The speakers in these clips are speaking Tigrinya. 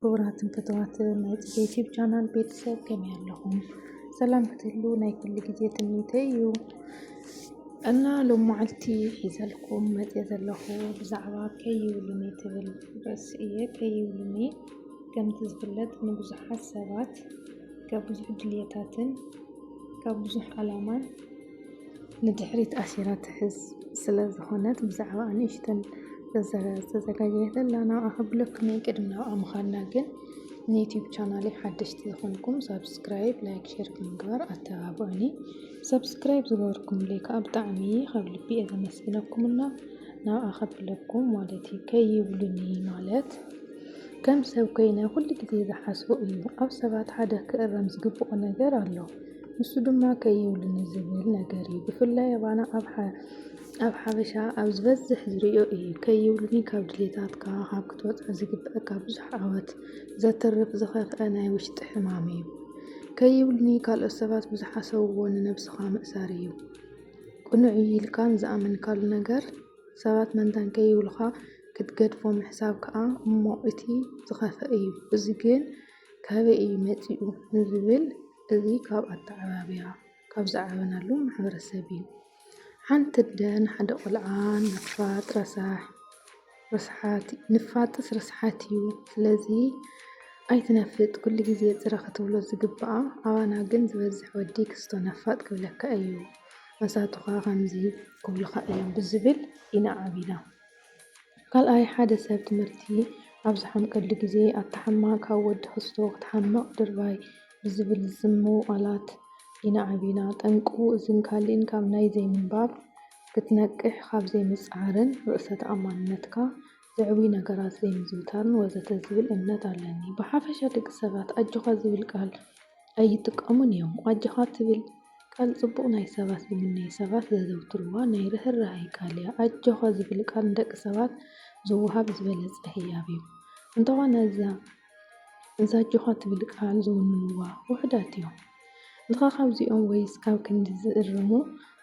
ክቡራትን ፈተዋትን ናይ ዩቲዩብ ቻናል ቤተሰብ ከመይ ኣለኹም? ሰላም ክትህሉ ናይ ኩሉ ግዜ ትምኒተይ እዩ እና ሎም መዓልቲ ሒዘልኩም መፅእ ዘለኹ ብዛዕባ ከይውልኒ ትብል ርእሲ እየ። ከይውልኒ ከምቲ ዝፍለጥ ንብዙሓት ሰባት ካብ ብዙሕ ድልየታትን ካብ ብዙሕ ዓላማን ንድሕሪት ኣሲራ ትሕዝ ስለ ዝኾነት ብዛዕባ ንእሽተን ተዘጋጀየት ኣለና ኣኽብለኩም ናይ ቅድሚ ናብኣ ምዃንና ግን ንዩቲዩብ ቻናለይ ሓደሽቲ ዝኾንኩም ሰብስክራይብ ላይክ ሼር ብምግባር ኣተባብዑኒ። ሰብስክራይብ ዝገበርኩም ለይ ከዓ ብጣዕሚ ካብ ልቢ እየ ዘመስግነኩምና ናብኣ ኸብለኩም ማለት እዩ። ከይውልኒ ማለት ከም ሰብ ኮይነ ኩሉ ግዜ ዝሓስቦ እዩ። ኣብ ሰባት ሓደ ክእረም ዝግብኦ ነገር ኣሎ፣ ንሱ ድማ ከይውልኒ ዝብል ነገር እዩ። ብፍላይ ኣባና ኣብ ሓበሻ ኣብ ዝበዝሕ ዝሪኦ እዩ። ከይውልኒ ካብ ድሌታትካ ካብ ክትወፅእ ዝግብአካ ብዙሕ ዓወት ዘትርፍ ዝኸፍአ ናይ ውሽጢ ሕማም እዩ። ከይውልኒ ካልኦት ሰባት ብዝሓሰብዎ ንነብስኻ ምእሳር እዩ። ቅኑዕ እዩ ኢልካን ዝኣመንካሉ ነገር ሰባት መንታን ከይውልኻ ክትገድፎ ምሕሳብ ከዓ እሞ እቲ ዝኸፍአ እዩ። እዚ ግን ካበይ እዩ መፂኡ ንዝብል እዚ ካብ ኣተዓባብያ ካብ ዝዓበናሉ ማሕበረሰብ እዩ። ሓንቲ ደን ሓደ ቆልዓ ንፋጥስ ርስሓት እዩ። ስለዚ ኣይትነፍጥ ኩሉ ግዜ ፅረ ክትብሎ ዝግብኣ ኣባና ግን ዝበዝሕ ወዲ ክስቶ ነፋጥ ክብለካ እዩ፣ መሳቱኻ ከምዚ ክብልካ እዮም ብዝብል ኢና ዓቢና። ካልኣይ ሓደ ሰብ ትምህርቲ ኣብ ዝሓምቀሉ ግዜ ኣተሓማ ካብ ወዲ ክስቶ ክትሓመቕ ድርባይ ብዝብል ዝስምዑ ቃላት ኢና ዓቢና። ጠንቁ እዝን ካሊእን ካብ ናይ ዘይምንባብ ክትነቅሕ ካብ ዘይምፅዓርን ርእሰ ተኣማንነትካ ዘዕብዩ ነገራት ዘይምዝውታርን ወዘተ ዝብል እምነት ኣለኒ። ብሓፈሻ ደቂ ሰባት ኣጆኻ ዝብል ቃል ኣይጥቀሙን እዮም። ኣጆኻ ትብል ቃል ፅቡቕ ናይ ሰባት ዝምነይ ሰባት ዘዘውትርዋ ናይ ርህራሄ ቃል እያ። ኣጆኻ ዝብል ቃል ንደቂ ሰባት ዝውሃብ ዝበለፀ ህያብ እዩ። እንተኾነ እዛ ኣጆኻ ትብል ቃል ዝውንንዋ ውሕዳት እዮም። ንኻ ካብዚኦም ወይስ ካብ ክንዲ ዝእርሙ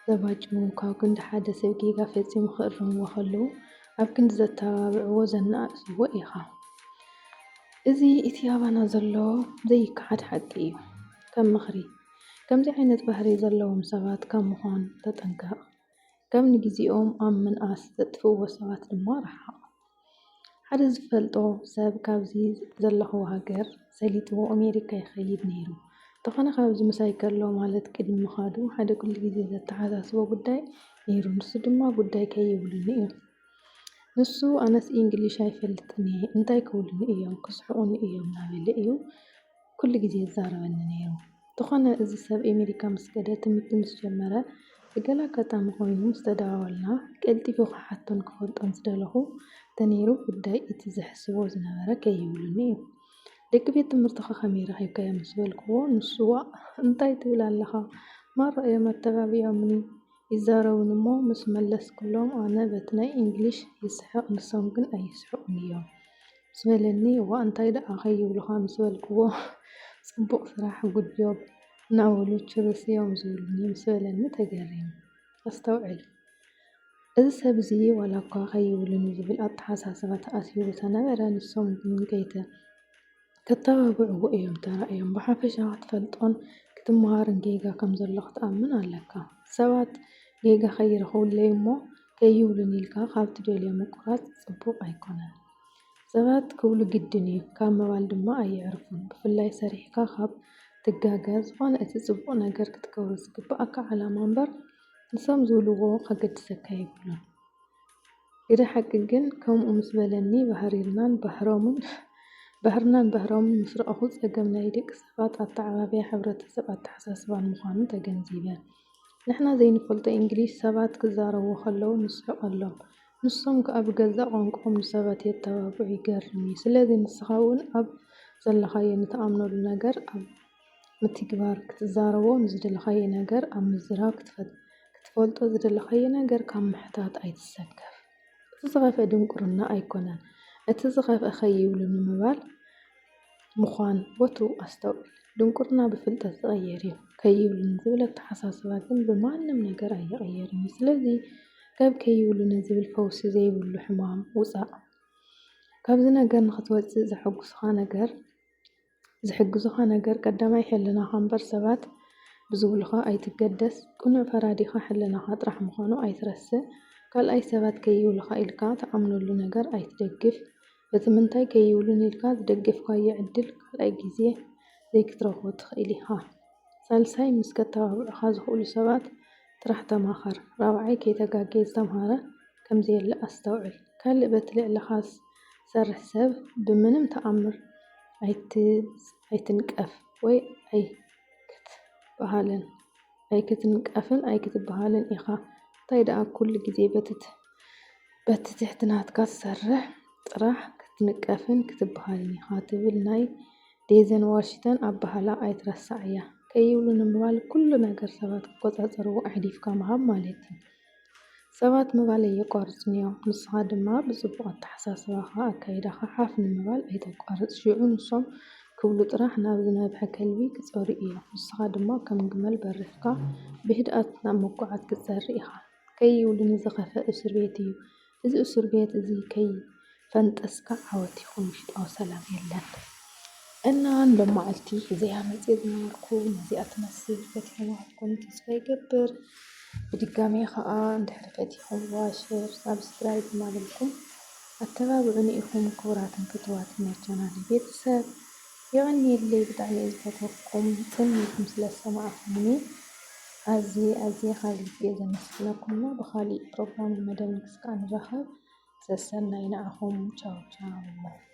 ዘባጭሙ ካብ ክንዲ ሓደ ሰብ ጌጋ ፈፂሙ ክእርምዎ ከለዉ ኣብ ክንዲ ዘተባብዕዎ ዘነኣእስዎ ኢኻ። እዚ እቲ ኣባና ዘሎ ዘይከሓድ ሓቂ እዩ። ከም ምኽሪ ከምዚ ዓይነት ባህሪ ዘለዎም ሰባት ካብ ምዃን ተጠንቀቕ። ከም ንግዚኦም ኣብ ምንኣስ ዘጥፍእዎ ሰባት ድማ ርሓቕ። ሓደ ዝፈልጦ ሰብ ካብዚ ዘለኽዎ ሃገር ሰሊጥዎ ኣሜሪካ ይኸይድ ነይሩ። እንተኾነ ካብዚ ምሳይ ከሎ ማለት ቅድሚ ምኻዱ ሓደ ኩሉ ግዜ ዘተሓሳስቦ ጉዳይ ነይሩ። ንሱ ድማ ጉዳይ ከይውልኒ እዩ። ንሱ ኣነስ እንግሊሽ ኣይፈልጥን እየ እንታይ ክውልኒ እዮም ክስሕቁኒ እዮም እናበለ እዩ ኩሉ ግዜ ይዛረበኒ ነይሩ። እንተኾነ እዚ ሰብ ኣሜሪካ ምስ ከደ ትምህርቲ ምስ ጀመረ ብገለ ኣጋጣሚ ኮይኑ ምስ ተደዋወልና ቀልጢፉ ክሓቶን ክፈልጦን ዝደለኹ ተነይሩ ጉዳይ እቲ ዘሕስቦ ዝነበረ ከይውልኒ እዩ። ደቂ ቤት ትምህርትኻ ከመይ ረኺብካዮ ምስ በልክዎ ንሱ ዋ እንታይ ትብል ኣለኻ ማረኣዮ መተባብዮምኒ ይዛረቡን እሞ ምስ መለስ ኩሎም ኣነ በቲ ናይ እንግሊሽ ይስሕቕ ንሶም ግን ኣይስሕቁን እዮም ምስ በለኒ እዋ እንታይ ደኣ ከይብሉኻ ምስ በልክዎ ፅቡቕ ስራሕ ጉድ ጆብ እናበሉ ችርስ እዮም ዝብሉኒ ምስ በለኒ ተገሪሙ ኣስተውዕል። እዚ ሰብ እዚ ዋላ እኳ ከይውልኒ ዝብል ኣተሓሳስባ ተኣሲሩ ተነበረ ንሶም ግን ከተባብዕዎ እዮም ተራእዮም። ብሓፈሻ ክትፈልጦን ክትመሃርን ጌጋ ከም ዘሎ ክትኣምን ኣለካ። ሰባት ጌጋ ከይረኽቡለይ እሞ ከይውልኒ ኢልካ ካብቲ ደልዮ ምቁራፅ ፅቡቕ ኣይኮነን። ሰባት ክብሉ ግድን እዩ ካብ ምባል ድማ ኣይዕርፉን። ብፍላይ ሰሪሕካ ካብ ትጋገዝ ዝኾነ እቲ ፅቡቕ ነገር ክትገብሮ ዝግብኣካ ዓላማ እምበር ንሶም ዝብልዎ ከገድሰካ የብሉን። ግደ ሓቂ ግን ከምኡ ምስ በለኒ ባህርናን ባህሮምን ምስ ረኣኹ ፀገም ናይ ደቂ ሰባት ኣተዓባብያ ሕብረተሰብ ኣተሓሳስባን ምዃኑ ተገንዚበ። ንሕና ዘይንፈልጦ እንግሊሽ ሰባት ክዛረቡ ከለዉ ንስሕቐሎም፣ ንሶም ከዓ ብገዛእ ቋንቋኦም ንሰባት የተባብዑ ይገርም እዩ። ስለዚ ንስኻ እውን ኣብ ዘለኻዮ ንተኣምነሉ ነገር ኣብ ምትግባር ክትዛረቦ ንዝደለኻዮ ነገር ኣብ ምዝራብ ክትፈልጦ ዝደለኻዮ ነገር ካብ ምሕታት ኣይትሰከፍ። እቲ ዝኸፍአ ድንቁርና ኣይኮነን፣ እቲ ዝኸፍአ ከይውልኒ ምባል ምዃን ቦቱ ኣስተውዕል። ድንቁርና ብፍልጠት ዝቕየር እዩ። ከይውልኒ ዝብል ኣተሓሳስባ ግን ብማንም ነገር ኣይቕየርን እዩ። ስለዚ ካብ ከይውልኒ ዝብል ፈውሲ ዘይብሉ ሕማም ውፃእ። ካብዚ ነገር ንኽትወፅእ ዝሕግዙኻ ነገር ቀዳማይ ሕልናኻ እምበር ሰባት ብዝብሉኻ ኣይትገደስ። ቅኑዕ ፈራዲኻ ሕልናኻ ጥራሕ ምዃኑ ኣይትረስእ። ካልኣይ ሰባት ከይብሉኻ ኢልካ ተኣምነሉ ነገር ኣይትደግፍ። በቲ ምንታይ ከይብሉን ኢልካ ዝደገፍካዮ ዕድል ካልኣይ ግዜ ዘይክትረኽቦ ትኽእል ኢኻ። ሳልሳይ ምስ ከተባብዑኻ ዝኽእሉ ሰባት ጥራሕ ተማኸር። ራብዓይ ከይተጋገየ ዝተምሃረ ከምዘየለ ኣስተውዕል። ካልእ በቲ ልዕልኻ ዝሰርሕ ሰብ ብምንም ተኣምር ኣይትንቀፍ ወይ ኣይክትንቀፍን ኣይክትበሃልን ኢኻ። እንታይ ደኣ ኩሉ ግዜ በቲ ትሕትናትካ ትሰርሕ ጥራሕ ክትንቀፍን ክትበሃልን ኢኻ ትብል ናይ ዴዘን ዋሽንተን ኣበሃህላ ኣይትረሳዕ እያ። ከይብሉ ንምባል ኩሉ ነገር ሰባት ክቆፃፀርዎ ኣሕሊፍካ ምሃብ ማለት እዩ። ሰባት ምባል የቋርፁን እዮም። ንስኻ ድማ ብፅቡቕ ኣተሓሳስባኻ ኣካይዳኻ ሓፍ ንምባል ኣይተቋርፅ። ሽዑ ንሶም ክብሉ ጥራሕ ናብ ዝነብሐ ከልቢ ክፀርዩ እዮም። ንስኻ ድማ ከም ግመል በሪኽካ ብህድኣት ናብ መጓዓት ክትፀሪ ኢኻ። ከይብሉ ንዝኸፍአ እስር ቤት እዩ። እዚ እስር ቤት እዚ ከይፈንጠስካ ዓወት ይኹን ውሽጣዊ ሰላም የለን። እና ሎማዓልቲ ብዘይሃመፂ ዝነበርኩ ነዚኣ ትመስል ፈቲሕናኩም ተስፋ ይገብር። ብድጋሚ ከዓ እንድሕር ፈቲሕዋ ሼር ሳብስክራይብ እናበልኩም ኣተባብዑኒ ኢኹም ክቡራትን ፍትዋትን ናይ ቻናል ቤተሰብ ይቐኒየለይ። ብጣዕሚ እየ ዝፈትወኩም ፅምኢልኩም ስለዝሰማዕኹምኒ ኣዝየ ካብ ልቢ እየ ዘመስግነኩምና። ብኻሊእ ፕሮግራም መደብ ክስካዕ ንራኸብ። ሰሰናይ ንዓኹም። ቻው ቻው።